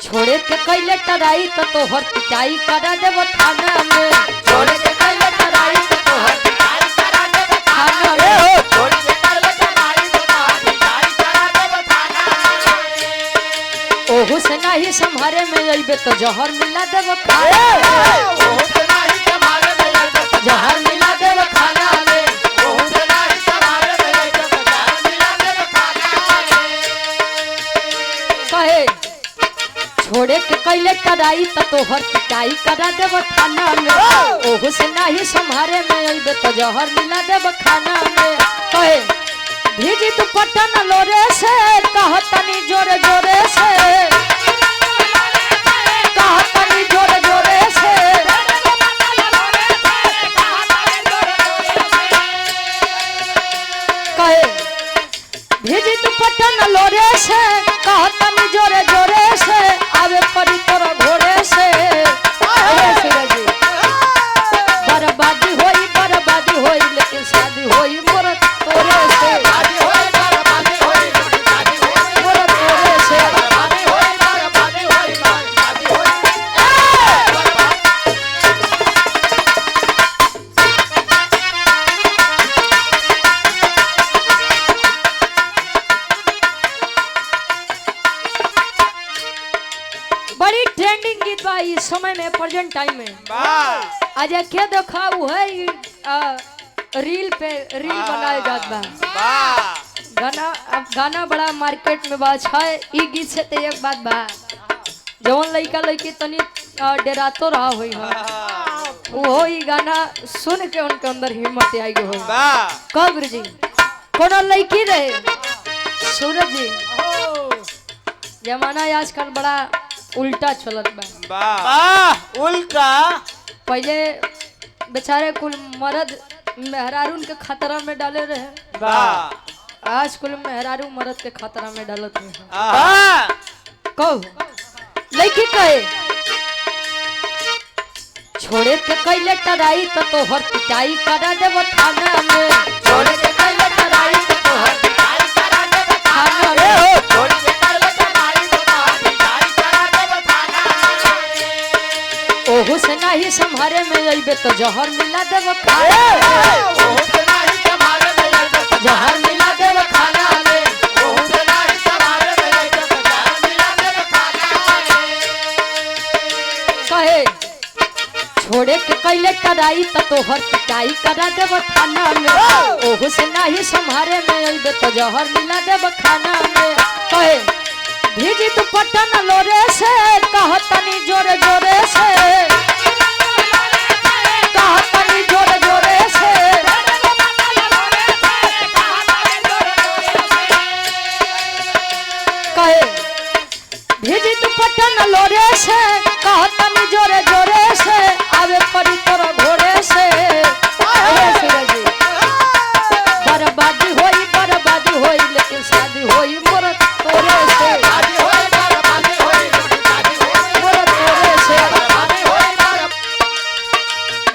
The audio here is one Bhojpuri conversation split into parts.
छोड़े के कैले टराई तो तोहर पिटाई करा देव थाना में। छोड़ के कैले टराई तो तोहर पिटाई करा देब थाना में। छोड़ के कैले टराई तो तोहर पिटाई करा देब थाना में। ओहू से नहीं संभारे में अइबे तो जहर मिला देव खाना में। ओहू से नहीं संभारे में अइबे तो जहर मिला देव खाना में। ओहू से नहीं संभारे में अइबे तो जहर मिला देब खाना में। कहे छोड़े के कैले टराई तो तोहर पिटाई करा देव थाना में। ओहू से नहीं संभारे में अइबे तो जहर मिला देव खाना में। कहे भीजी तू पटन लोरे से कहतनी जोरे जोरे से। कहतनी जोरे जोरे से। कहे भीजी तू पटन लोरे से कहतनी जोरे जोरे से। आवे परी तोरा घोड़े से। अरे सूरज बर्बादी होई लेकिन शादी होई मोर तोरे से। शादी होई बर्बादी होई शादी होई मोर तोरे से। बर्बादी होई बर्बादी होई शादी होई। बड़ी ट्रेंडिंग गीत बा इस समय में प्रेजेंट टाइम में। वाह आज क्या देखा वो है रील पे रील बनाए जात बा। वाह गाना अब गाना बड़ा मार्केट में बात है। ई गीत से तो एक बात बा जवन लड़का लड़की तनी डरातो रहा हुई है वो ई गाना सुन के उनके अंदर हिम्मत आई हो। वाह कब्र जी कोनो लड़की रहे सूरज जी जमाना आजकल बड़ा उल्टा चलत बा। वाह उल्टा पहले बेचारे कुल मर्द मेहरारून के खतरा में डाले रहे। वाह आज कुल मेहरारू मर्द के खतरा में डालत है। वाह कहो लड़की कहे छोड़े के कैले टराई तो तोहर पिटाई करा देव थाना में। छोड़ के कैले टराई तो तोहर पिटाई करा देब थाना में। छोड़ के कैले टराई तो तोहर पिटाई करा देब थाना में। ओहू से नहीं संभारे में अइबे तो जहर मिला देव खाना में। ओहू से नहीं संभारे में अइबे तो जहर मिला देव खाना में। ओहू से नहीं संभारे में अइबे तो जहर मिला देब खाना में। कहे छोड़े के कैले टराई तो तोहर पिटाई करा देव थाना में। ओहू से नहीं संभारे में अइबे तो जहर मिला देव खाना में। कहे भीजी तू पटन लोरे से कहतनी जोरे जोरे से। कहतनी जोरे जोरे से। कहे भीजी तू पटन लोरे से कहतनी जोरे जोरे से। आवे परी तोरा घोड़े से। अरे सूरज बर्बादी होई लेकिन शादी होई मोर तोरे से। शादी होई बर्बादी होई शादी होई मोर तोरे से। बर्बादी होई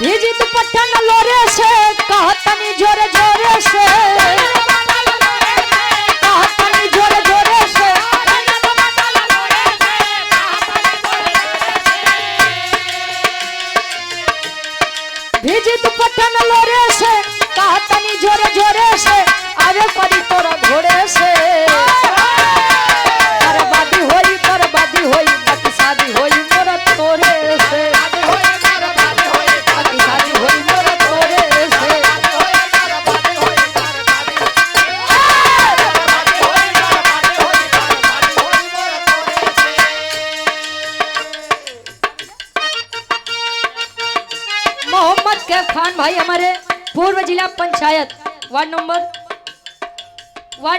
भीजी तू पटन लोरे से कहतनी जोरे जोरे से। कहतनी जोरे जोरे से। भीजी तू पटन लोरे से कहतनी जोरे जोरे से। आवे परी तोरा घोड़े से। बर्बादी होई बाकी शादी होई मोर तोरे से। शादी होई बर्बादी होई बाकी शादी होई मोर तोरे से। बर्बादी होई मोहम्मद कैफ खान भाई हमारे पूर्व जिला पंचायत वार्ड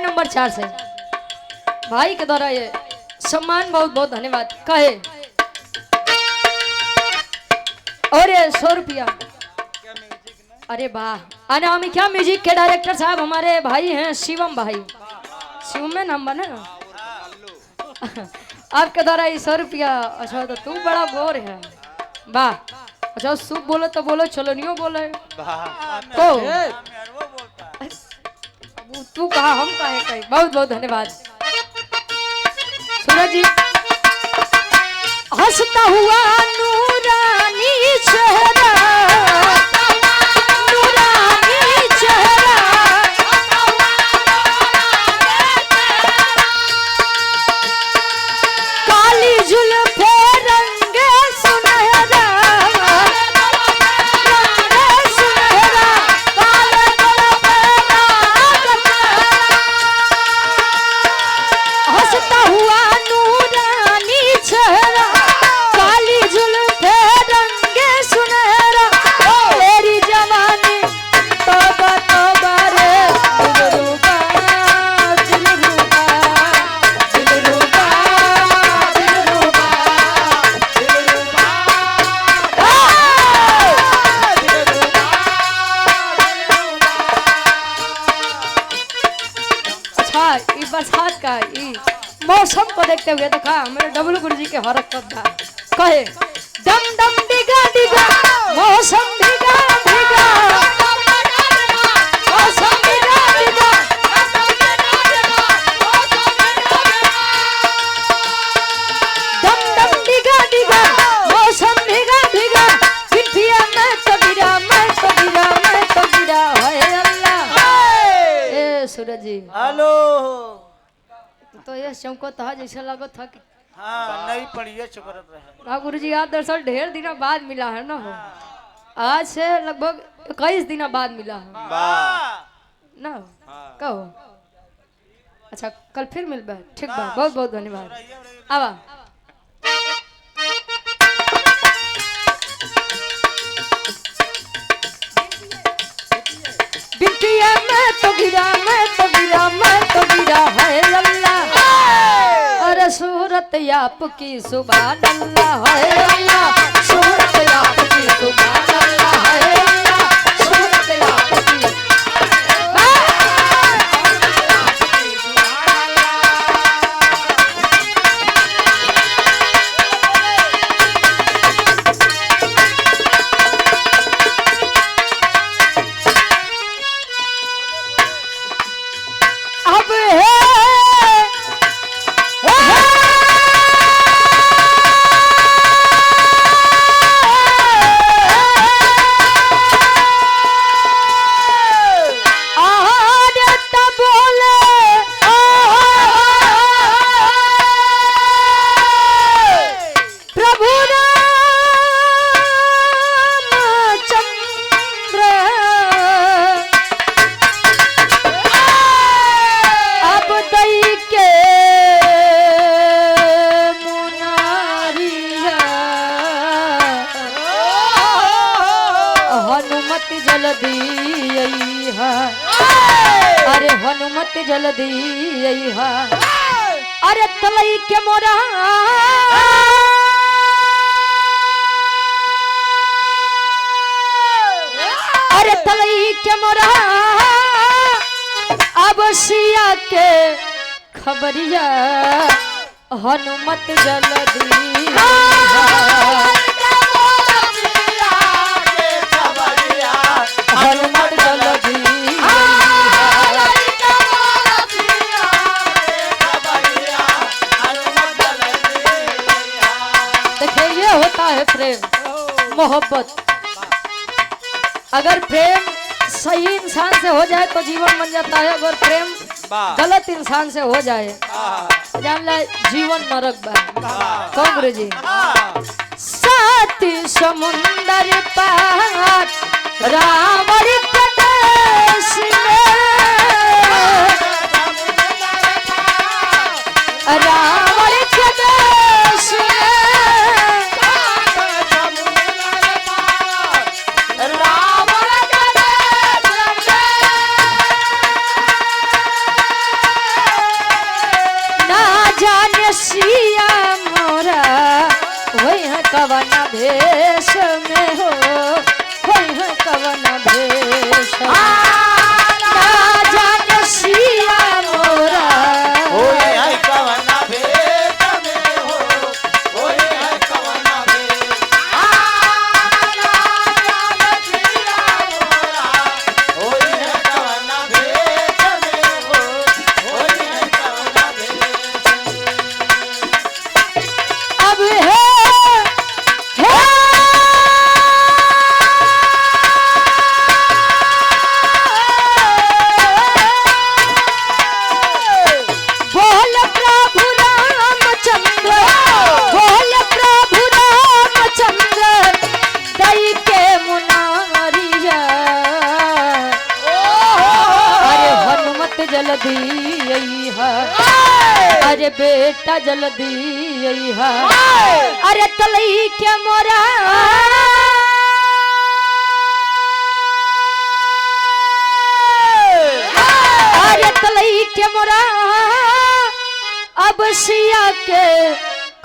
नंबर 4 से भाई के द्वारा ये सम्मान बहुत बहुत धन्यवाद। कहे और ये 100 रुपया। अरे वाह अनामिका म्यूजिक के डायरेक्टर साहब हमारे भाई हैं शिवम भाई। शिवम में नाम बना ना आपके द्वारा ये 100 रुपया। अच्छा तो तू बड़ा गोर है वाह। अच्छा सुप बोलो तो बोलो चलो नहीं बोले तो तू कहा हम कहे कहीं। बहुत बहुत धन्यवाद सूरज जी। हुआ नूरानी चेहरा, नूरानी चेहरा, काली जुल्फे रंगे सुनहरा, रंगे सुनहरा, काले जुल्फे हंसता हुआ नूरानी चेहरा, काली जुल्फे रंगे सुनहरा, तेरी जवानी तौबा तौबा रे, दिलरुबा दिलरुबा दिलरुबा दिलरुबा अच्छा ई बरसात का ई मौसम को देखते हुए देखा मेरे डबलू गुरु जी के हरकत था कहे दम दम डिगा डिगा मौसम डिगा डिगा मौसम डिगा डिगा दम दम डिगा डिगा मौसम डिगा डिगा बिटिया मैं कबीरा मैं कबीरा मैं कबीरा हाय अल्लाह ए सूरज जी हेलो। तो ये चमको था जैसा लगो था कि हाँ नहीं पढ़िए चुकरत रहे। हाँ गुरु जी आप दरअसल ढेर दिनों बाद मिला है ना हो, आज से लगभग 21 दिनों बाद मिला है ना हो? कहो अच्छा कल फिर मिल बा ठीक बा बहुत बहुत धन्यवाद आवा बिटिया मैं तो गिरा मैं तो गिरा मैं तो गिरा है अल्लाह अरे सूरत आपकी सुभान अल्लाह है अल्लाह सूरत आपकी सुभान अल्लाह है अल्लाह सूरत आपकी अब है प्रभु रामचंद्र अब दई के मुनारिया हनुमत जल्दी अइहा अरे हनुमत जल्दी अइहा अरे तलई के मोरा अरे तलई के मोरा अब सिया के खबरिया हनुमत जल्दी हनुमत जल्दी देखिए ये होता है प्रेम मोहब्बत अगर प्रेम सही इंसान से हो जाए तो जीवन बन जाता है अगर प्रेम गलत इंसान से हो जाए जान ले जीवन नरक बा कौन गुरु जी सात समुंदर पार रावण के देश में रावण के देश में ना जाने सिया मोरा वही है कवना भेष में हो वही है कवना भेष ना जाने सिया मोरा अब है बात जल्दी अइहा अरे बेटा जल्दी अइहा अरे तलई के मोरा अरे तलई के मोरा अब सिया के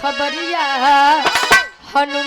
खबरिया हनुमान